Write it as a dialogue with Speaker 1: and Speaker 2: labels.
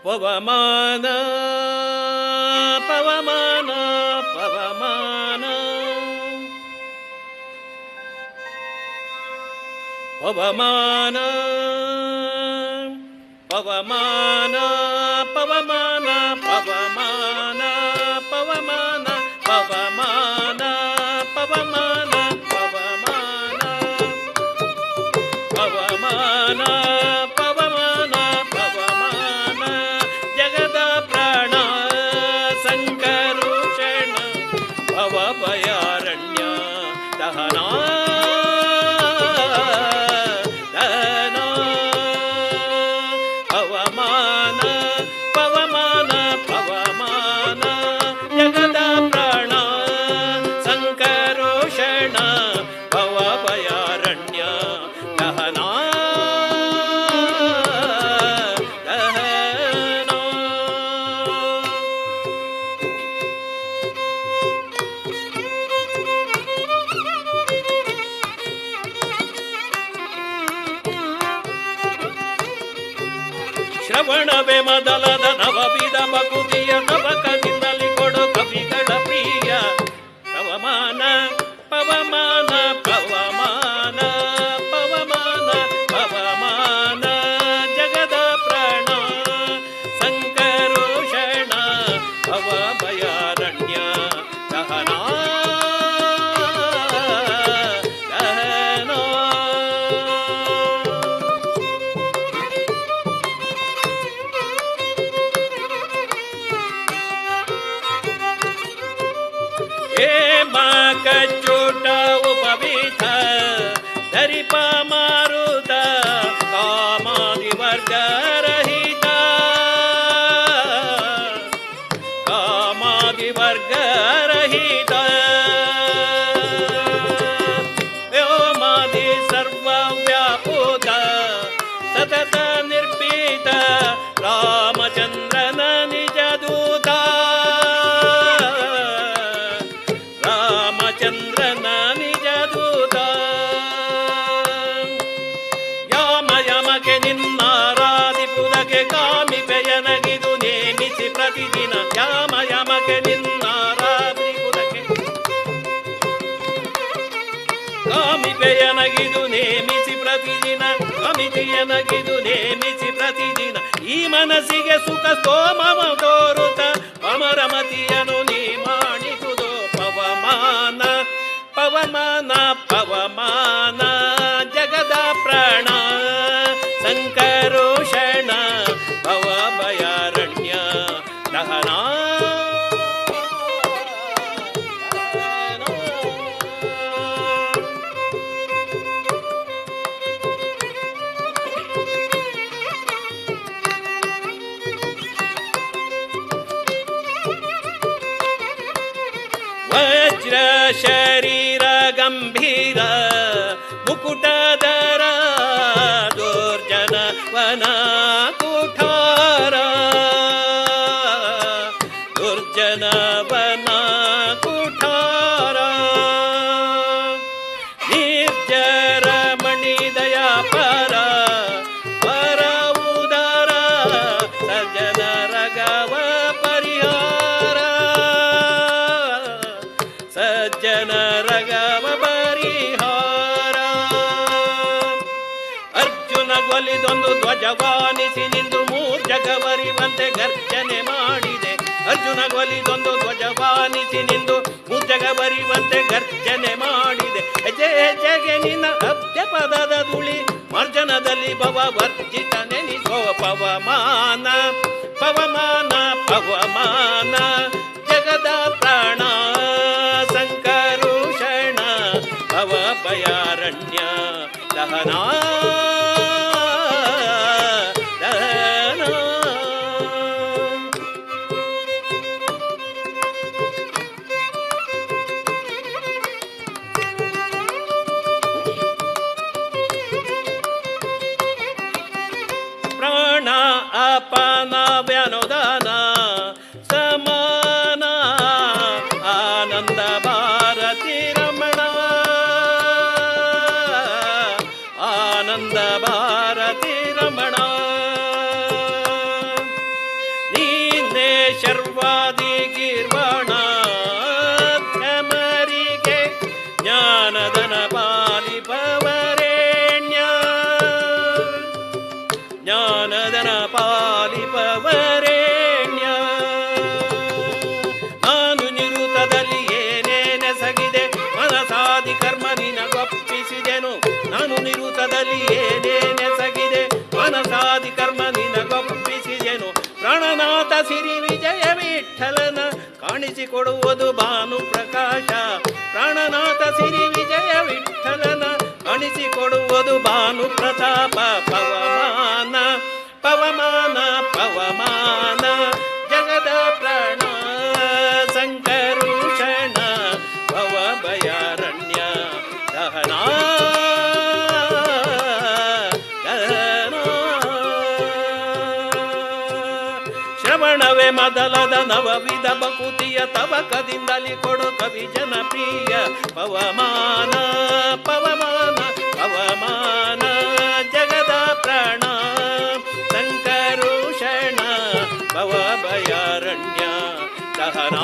Speaker 1: ಪವಮಾನ ಪವಮಾನ ಪವಮಾನ ಪವಮಾನ ಪವಮಾನ ಪವಮಾನ ಪವಮಾನ ಪವಮಾನ ಪವಮಾನ ಪವಮಾನ ಪವಮಾನ ಪವಮಾನ ಪವಮಾನ ಪವಮಾನ ಜಗದ ಪ್ರಾಣ ಸಂಕರುಷಣ ಭವಭಯಾರಣ್ಯ ದಹನ ಪವಮಾನ ಪವಮಾನ ಪವಮಾನ ಜಗದ ಪ್ರಾಣ ಸಂಕರೋಷಣ ಭವಭಯಾರಣ್ಯ ದಹನ ದಹನ ಶ್ರವಣವೇ ಮೊದಲಾದ ನವವಿಧ ಮಗುದಿಯ ನವಕದಿಂದಲಿ ಕೊಡು ಕವಿಗಳ ಪ್ರಿಯ ಪವಮಾನ ಪವಮಾನ ಪವಮಾನ ಪವಮಾನ ಪವಮಾನ ಜಗದ ಪ್ರಾಣ ಸಂಕರೋಷಣ ಭವಭಯಾರಣ್ಯ ದಹನ ದಹನ ಕಚ್ಚೂಟ ಉಪವೀತ ಧರಿಪ ಮಾರುತ ಕಾಮಾದಿ ವರ್ಗರಹಿತ ಕಾಮಾದಿ ವರ್ಗರಹಿತ ವ್ಯೋಮಾದಿ ಸರ್ವವ್ಯಾಪೂತ ಸತತ ನಿರ್ಭೀತ ರಾಮಚಂದ್ರನ ನಿಜ ದೂತ ರಾಮಚಂದ್ರನ ನಿಜ ದೂತ ಯಾಮ ಯಮಗೆ ನಿನ್ನಾರಾಧಿಪುದಕ್ಕೆ ಕಾಮಿಪೆಯನಗಿದು ನೇಮಿಸಿ ಪ್ರತಿದಿನ ಯಾಮ ಯಮಗೆ ನಿನ್ನಾರಾಧಿಪುದಕ್ಕೆ ಕಾಮಿಪೆಯನಗಿದು ನೇಮಿಸಿ ಪ್ರತಿದಿನ ಕಮಿತಿಯನಗಿದು ನೇಮಿಸಿ ಪ್ರತಿದಿನ ಈ ಮನಸ್ಸಿಗೆ ಸುಖ ಸ್ತೋಮವ ತೋರುತ್ತ ಅಮರಮತಿಯನು ನೀ ಮಾಡಿಸುವುದು ಪವಮಾನ ಪವಮಾನ ಪವಮಾನ ಜಗದ ಪ್ರಾಣ ಸಂಕರೋಷಣ ಭವಭಯಾರಣ್ಯ ದಹನ ವಜ್ರ ಶರೀರ ಗಂಭೀರ ಮುಕುಟಧರ ದುರ್ಜನ ವನ ಕುಠಾರ ದುರ್ಜನ ವನ ಕುಠಾರ ನಿರ್ಜರ ಮಣಿದಯ ಪರ ಪರ ಉದರ ಸಜ್ಜನ ರಗವ ಪರಿಹಾರ ಸಜ್ಜನ ರಗವ ಪರಿಹಾರ ಅರ್ಜುನ ಗೊಲಿದೊಂದು ಧ್ವಜವಾನಿಸಿ ನಿಂದು ಮೂರ್ಜಗವರಿವಂತೆ ಗರ್ಜನೆ ಮಾಡಿದೆ ಅರ್ಜುನ ಗೊಲಿದೊಂದು ಧ್ವಜವಾನಿಸಿ ನಿಂದು ಮೂರ್ಜಗವರಿವಂತೆ ಗರ್ಜನೆ ಮಾಡಿದೆ ಹೆಜ್ಜೆ ಹೆಜ್ಜೆಗೆ ನಿನ್ನ ಅಬ್ಜ ಪದದ ಧೂಳಿ ಮಾರ್ಜನದಲ್ಲಿ ಭವ ವರ್ಜಿತ ನೆನಿಸೋ ಪವಮಾನ ಪವಮಾನ ಪವಮಾನ ಜಗದ ಪ್ರಾಣ ಸಂಕರುಷಣ ಭವಭಯಾರಣ್ಯ ದಹನ ದಹನ ಪ್ರಾಣ ಅಪಾನ ವ್ಯನುದಾನ ಸಮಾನ ಆನಂದ ಭಾರತಿ ರಮಣ ಆನಂದ ಭಾರತಿ ರಮಣ ಮನ ಪಾಲಿಪವರೇಣ್ಯ. ನಾನು ನಿರುತದಲ್ಲಿ ಏನೇನೆಸಗಿದೆ ಮನಸಾದಿ ಕರ್ಮ ನಿನಗೊಪ್ಪಿಸಿದೆನು. ನಾನು ನಿರುತದಲ್ಲಿ ಏನೇನೆಸಗಿದೆ ಮನಸಾದಿ ಕರ್ಮ ನಿನಗೊಪ್ಪಿಸಿದೆನು. ಪ್ರಾಣನಾಥ ಸಿರಿ ವಿಜಯ ವಿಠಲನ ಕಾಣಿಸಿಕೊಡುವುದು ಭಾನು ಪ್ರಕಾಶ. ಪ್ರಾಣನಾಥ ಸಿರಿ ವಿಜಯ ವಿಠಲನ ಕಾಣಿಸಿಕೊಡುವುದು ಭಾನು ಪ್ರತಾಪ. ಪವಮಾನ ಪವಮಾನ ಪವಮಾನ ಜಗದ ಪ್ರಾಣ ಸಂಕರುಷಣ ಭವಭಯಾರಣ್ಯ ದಹನ. ಶ್ರವಣವೇ ಮೊದಲದ ನವವಿಧ ಬಕುತಿಯ ತವಕದಿಂದಲಿ ಕೊಡು ಕವಿ ಜನಪ್ರಿಯ. ಪವಮಾನ ಪವಮಾನ ಪವಮಾನ ಜಗದ ಪ್ರಾಣ ಸಂಕರುಷಣ ಭವಭಯಾರಣ್ಯ ದಹನ.